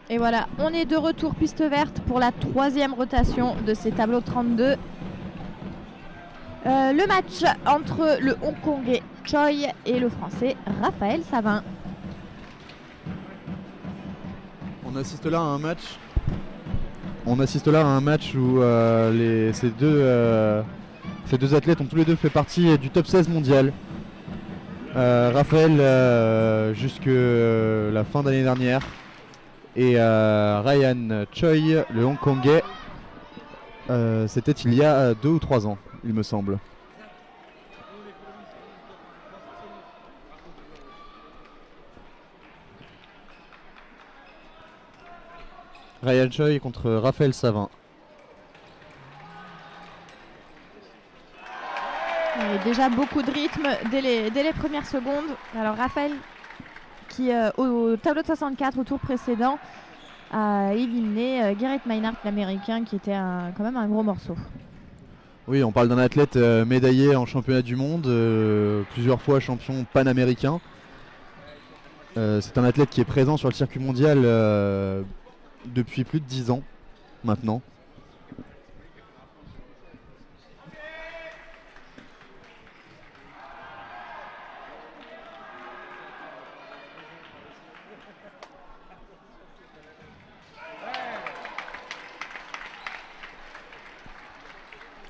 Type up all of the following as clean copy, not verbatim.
Et voilà, on est de retour piste verte pour la 3e rotation de ces tableaux 32. Le match entre le Hongkongais Choi et le Français Raphaël Savin. On assiste là à un match où ces deux athlètes ont tous les deux fait partie du top 16 mondial. Raphaël jusque la fin d'année dernière et Ryan Choi, le Hongkongais, c'était il y a 2 ou 3 ans, il me semble. Ryan Choi contre Raphaël Savin. Il y a déjà beaucoup de rythme dès les premières secondes. Alors Raphaël qui au tableau de 64 au tour précédent a éliminé Garrett Maynard, l'américain, qui était quand même un gros morceau. Oui, on parle d'un athlète médaillé en championnat du monde, plusieurs fois champion panaméricain. C'est un athlète qui est présent sur le circuit mondial depuis plus de 10 ans maintenant.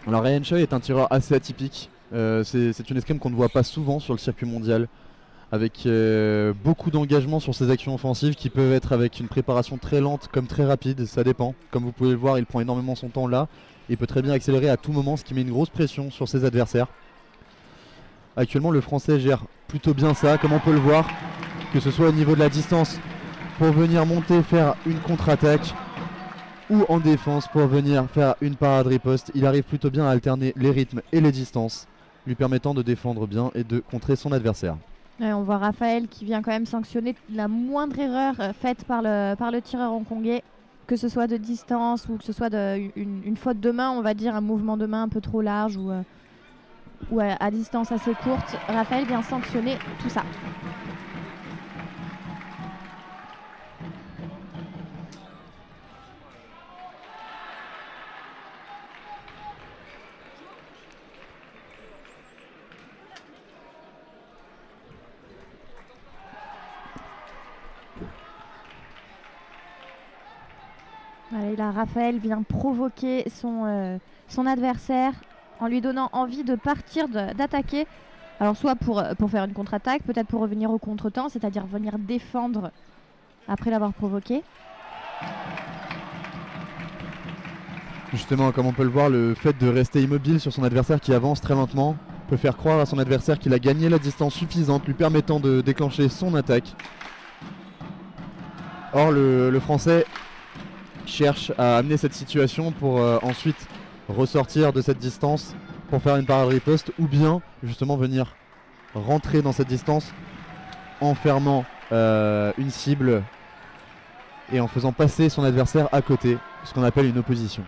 Alors Ryan Choi est un tireur assez atypique. C'est une escrime qu'on ne voit pas souvent sur le circuit mondial, avec beaucoup d'engagement sur ses actions offensives qui peuvent être avec une préparation très lente comme très rapide, ça dépend. Comme vous pouvez le voir, il prend énormément son temps là. Il peut très bien accélérer à tout moment, ce qui met une grosse pression sur ses adversaires. Actuellement, le Français gère plutôt bien ça, comme on peut le voir, que ce soit au niveau de la distance pour venir monter, faire une contre-attaque, ou en défense pour venir faire une parade riposte. Il arrive plutôt bien à alterner les rythmes et les distances, lui permettant de défendre bien et de contrer son adversaire. Ouais, on voit Raphaël qui vient quand même sanctionner la moindre erreur faite par le tireur hongkongais, que ce soit de distance ou que ce soit une faute de main, on va dire, un mouvement de main un peu trop large ou à distance assez courte. Raphaël vient sanctionner tout ça. Et là, Raphaël vient provoquer son adversaire en lui donnant envie de partir, d'attaquer. Alors soit pour faire une contre-attaque, peut-être pour revenir au contre-temps, c'est-à-dire venir défendre après l'avoir provoqué. Justement, comme on peut le voir, le fait de rester immobile sur son adversaire qui avance très lentement peut faire croire à son adversaire qu'il a gagné la distance suffisante lui permettant de déclencher son attaque. Or, le Français cherche à amener cette situation pour ensuite ressortir de cette distance pour faire une parade riposte, ou bien justement venir rentrer dans cette distance en fermant une cible et en faisant passer son adversaire à côté, ce qu'on appelle une opposition.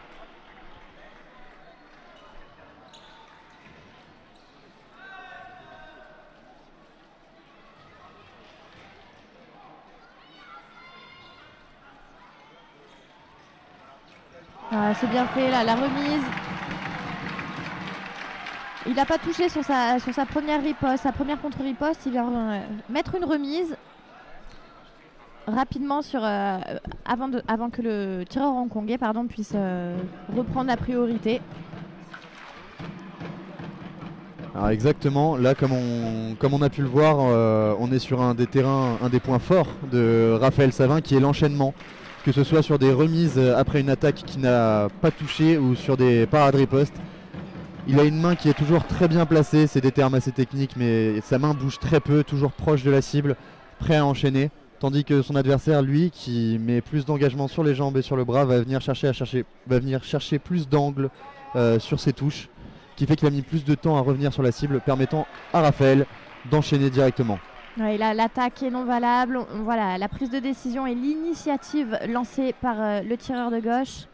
C'est bien fait là, la remise. Il n'a pas touché sur sa première riposte, sa première contre-riposte. Il vient mettre une remise rapidement avant que le tireur hongkongais puisse reprendre la priorité. Alors exactement, là comme on a pu le voir, on est sur un des points forts de Raphaël Savin, qui est l'enchaînement. Que ce soit sur des remises après une attaque qui n'a pas touché ou sur des parades ripostes. Il a une main qui est toujours très bien placée, c'est des termes assez techniques, mais sa main bouge très peu, toujours proche de la cible, prêt à enchaîner. Tandis que son adversaire, lui, qui met plus d'engagement sur les jambes et sur le bras, va venir chercher plus d'angle sur ses touches, qui fait qu'il a mis plus de temps à revenir sur la cible, permettant à Raphaël d'enchaîner directement. Ouais, l'attaque est non valable. Voilà, la prise de décision et l'initiative lancée par le tireur de gauche.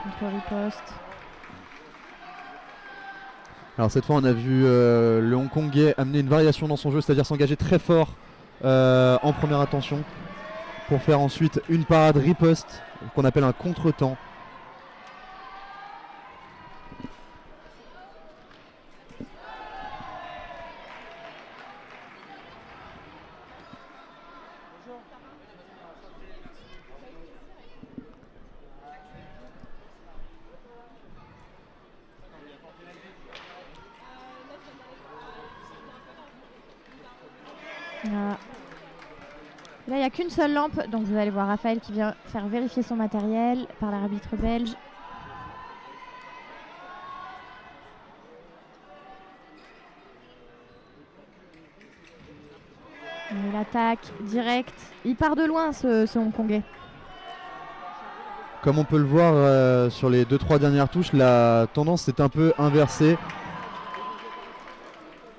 Contre-riposte. Alors cette fois on a vu le Hongkongais amener une variation dans son jeu, c'est-à-dire s'engager très fort en première attention pour faire ensuite une parade riposte qu'on appelle un contre-temps. Là, il n'y a qu'une seule lampe, donc vous allez voir Raphaël qui vient faire vérifier son matériel par l'arbitre belge. Il attaque direct. Il part de loin ce Hongkongais. Comme on peut le voir sur les 2-3 dernières touches, la tendance s'est un peu inversée.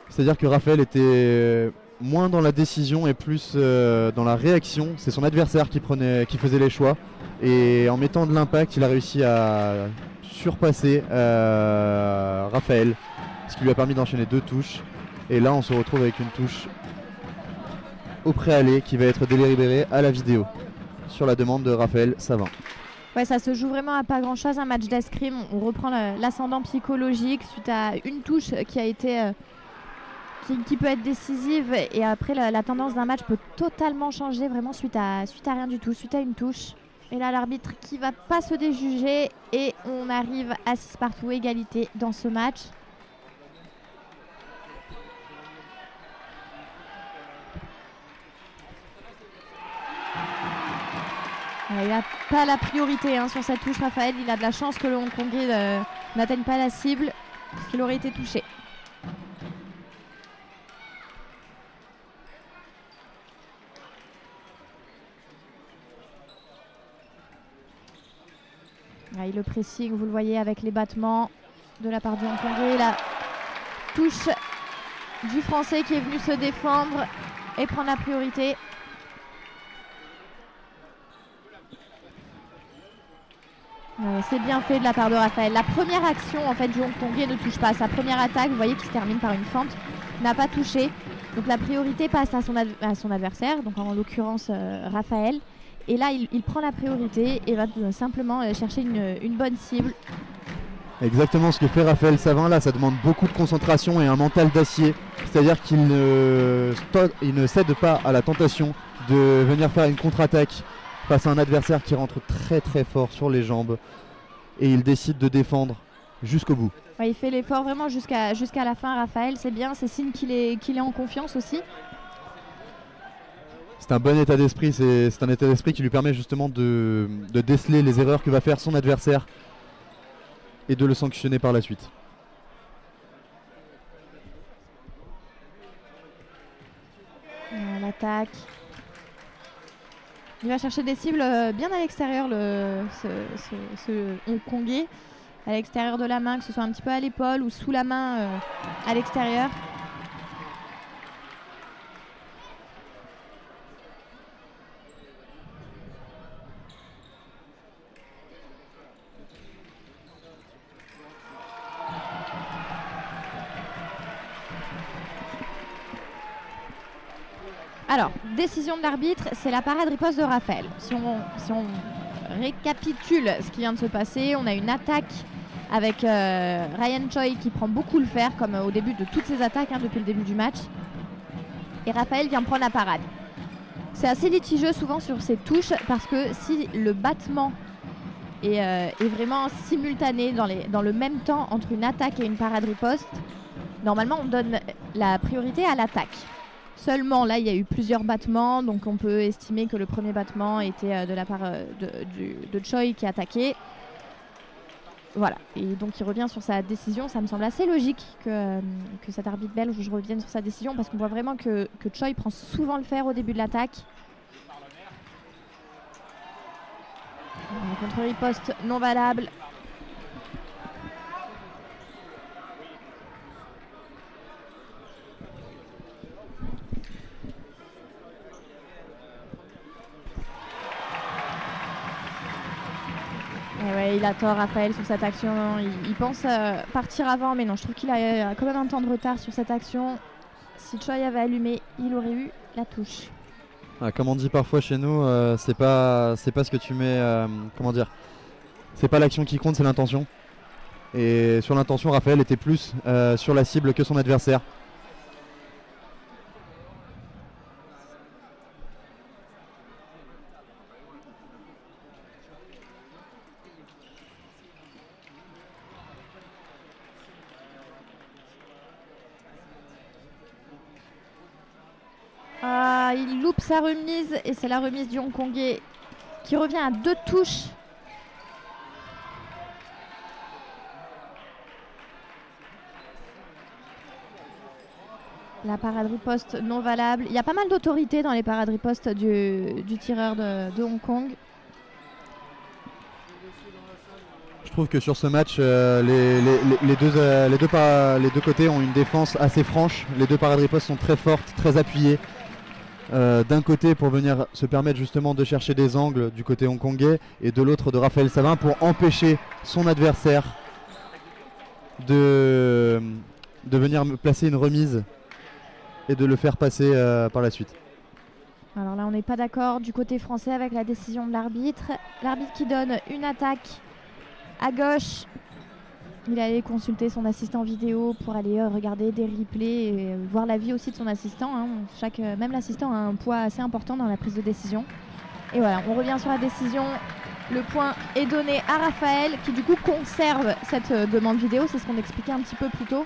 C'est-à-dire que Raphaël était moins dans la décision et plus dans la réaction. C'est son adversaire qui faisait les choix. Et en mettant de l'impact, il a réussi à surpasser Raphaël, ce qui lui a permis d'enchaîner 2 touches. Et là, on se retrouve avec une touche au préalé qui va être délibérée à la vidéo sur la demande de Raphaël Savin. Ouais, ça se joue vraiment à pas grand chose, un match d'escrime. On reprend l'ascendant psychologique suite à une touche qui a été qui peut être décisive, et après la tendance d'un match peut totalement changer vraiment suite à rien du tout, suite à une touche. Et là l'arbitre qui va pas se déjuger et on arrive à 6 partout, égalité dans ce match. Il n'a pas la priorité sur cette touche, Raphaël. Il a de la chance que le Hongkongais n'atteigne pas la cible, parce qu'il aurait été touché. Le pressing, vous le voyez avec les battements de la part du Hongkongais. La touche du Français qui est venu se défendre et prendre la priorité. C'est bien fait de la part de Raphaël. La première action en fait du Hongkongais ne touche pas. Sa première attaque, vous voyez, qui se termine par une fente, n'a pas touché. Donc la priorité passe à son adversaire, donc en l'occurrence Raphaël. Et là, il prend la priorité et va simplement chercher une bonne cible. Exactement ce que fait Raphaël Savin là, ça demande beaucoup de concentration et un mental d'acier. C'est-à-dire qu'il ne cède pas à la tentation de venir faire une contre-attaque face à un adversaire qui rentre très très fort sur les jambes. Et il décide de défendre jusqu'au bout. Ouais, il fait l'effort vraiment jusqu'à la fin, Raphaël. C'est bien, c'est signe qu'il est en confiance aussi. C'est un bon état d'esprit, c'est un état d'esprit qui lui permet justement de déceler les erreurs que va faire son adversaire et de le sanctionner par la suite. L'attaque. Il va chercher des cibles bien à l'extérieur, ce Hongkongais, à l'extérieur de la main, que ce soit un petit peu à l'épaule ou sous la main à l'extérieur. Alors, décision de l'arbitre, c'est la parade riposte de Raphaël. Si on récapitule ce qui vient de se passer, on a une attaque avec Ryan Choi qui prend beaucoup le fer, comme au début de toutes ses attaques depuis le début du match. Et Raphaël vient prendre la parade. C'est assez litigieux souvent sur ces touches, parce que si le battement est vraiment simultané dans le même temps entre une attaque et une parade riposte, normalement on donne la priorité à l'attaque. Seulement, là, il y a eu plusieurs battements, donc on peut estimer que le premier battement était de la part de Choi qui a attaqué. Voilà, et donc il revient sur sa décision. Ça me semble assez logique que cet arbitre belge revienne sur sa décision, parce qu'on voit vraiment que Choi prend souvent le fer au début de l'attaque. Contre-riposte non valable. il a tort, Raphaël, sur cette action. Il pense partir avant, mais non, je trouve qu'il a quand même un temps de retard sur cette action. Si Choi avait allumé, il aurait eu la touche. Ah, comme on dit parfois chez nous, c'est pas ce que tu mets. Comment dire, c'est pas l'action qui compte, c'est l'intention. Et sur l'intention, Raphaël était plus sur la cible que son adversaire. Ah, il loupe sa remise et c'est la remise du Hongkongais qui revient à 2 touches. La parade riposte non valable. Il y a pas mal d'autorité dans les parades ripostes du tireur de Hong Kong. Je trouve que sur ce match, les deux côtés ont une défense assez franche. Les deux parades ripostes sont très fortes, très appuyées. D'un côté pour venir se permettre justement de chercher des angles du côté hongkongais et de l'autre de Raphaël Savin pour empêcher son adversaire de venir me placer une remise et de le faire passer par la suite. Alors là on n'est pas d'accord du côté français avec la décision de l'arbitre. L'arbitre qui donne une attaque à gauche. Il allait consulter son assistant vidéo pour aller regarder des replays et voir l'avis aussi de son assistant. Hein. Même l'assistant a un poids assez important dans la prise de décision. Et voilà, on revient sur la décision. Le point est donné à Raphaël qui du coup conserve cette demande vidéo. C'est ce qu'on expliquait un petit peu plus tôt.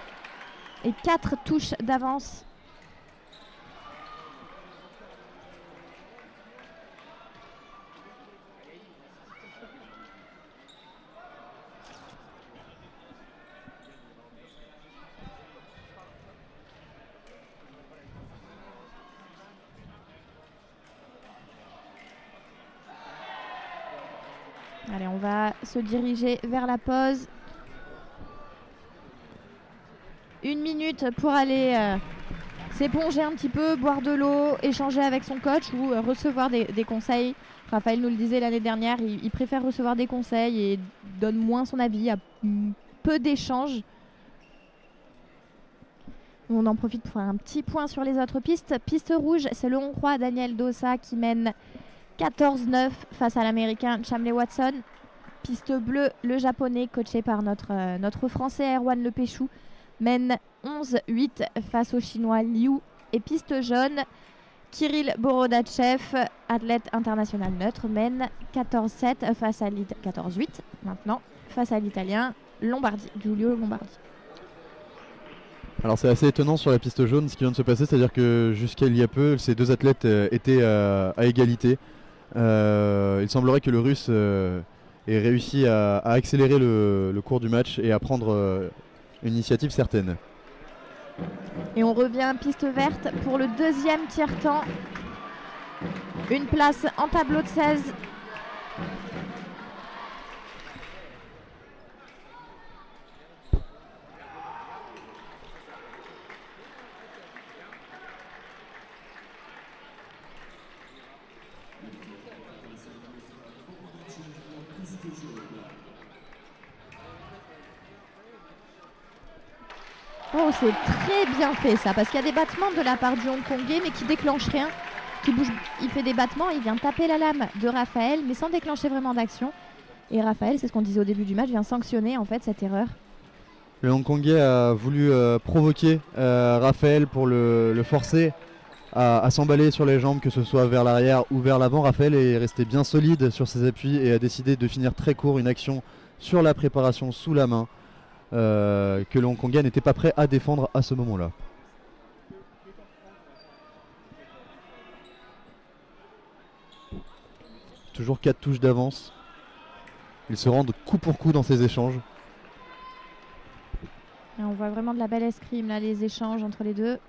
Et 4 touches d'avance. Allez, on va se diriger vers la pause. 1 minute pour aller s'éponger un petit peu, boire de l'eau, échanger avec son coach ou recevoir des conseils. Raphaël nous le disait l'année dernière, il préfère recevoir des conseils et donne moins son avis. Il y a peu d'échanges. On en profite pour faire un petit point sur les autres pistes. Piste rouge, c'est le Hongrois Daniel Dosa qui mène 14-9 face à l'Américain Chamley Watson. Piste bleue, le Japonais, coaché par notre Français Erwan Lepéchou, mène 11-8 face au Chinois Liu. Et piste jaune, Kirill Borodachev, athlète international neutre, mène 14-7 face à 14-8 maintenant face à l'Italien Giulio Lombardi. Alors c'est assez étonnant sur la piste jaune ce qui vient de se passer, c'est-à-dire que jusqu'à il y a peu, ces deux athlètes étaient à égalité. Il semblerait que le Russe ait réussi à accélérer le cours du match et à prendre une initiative certaine. Et on revient piste verte pour le deuxième tiers-temps. Une place en tableau de 16. Oh, c'est très bien fait ça, parce qu'il y a des battements de la part du Hongkongais, mais qui déclenchent rien, qui bouge. Il fait des battements, il vient taper la lame de Raphaël, mais sans déclencher vraiment d'action. Et Raphaël, c'est ce qu'on disait au début du match, vient sanctionner en fait cette erreur. Le Hongkongais a voulu provoquer Raphaël pour le forcer à s'emballer sur les jambes, que ce soit vers l'arrière ou vers l'avant. Raphaël est resté bien solide sur ses appuis et a décidé de finir très court une action sur la préparation sous la main. Que le Hongkongais n'était pas prêt à défendre à ce moment-là. Toujours 4 touches d'avance. Ils se rendent coup pour coup dans ces échanges. Et on voit vraiment de la belle escrime là, les échanges entre les deux.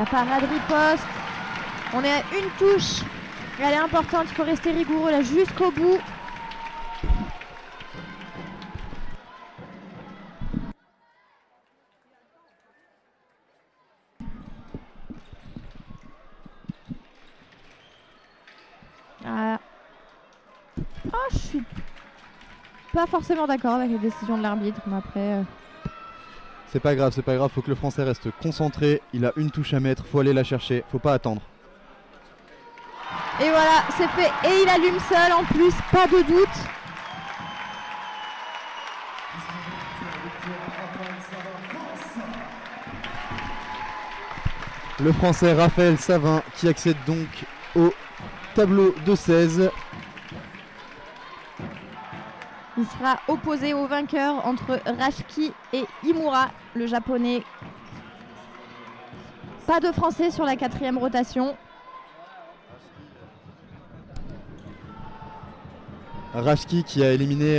La parade riposte. On est à une touche. Elle est importante, il faut rester rigoureux là jusqu'au bout. Ah. Oh, je suis pas forcément d'accord avec les décisions de l'arbitre, mais après... C'est pas grave, faut que le Français reste concentré. Il a une touche à mettre, faut aller la chercher, faut pas attendre. Et voilà, c'est fait. Et il allume seul en plus, pas de doute. Le Français Raphaël Savin qui accède donc au tableau de 16. Il sera opposé au vainqueur entre Rashki et Imura, le japonais. Pas de Français sur la 4e rotation. Rashki qui a éliminé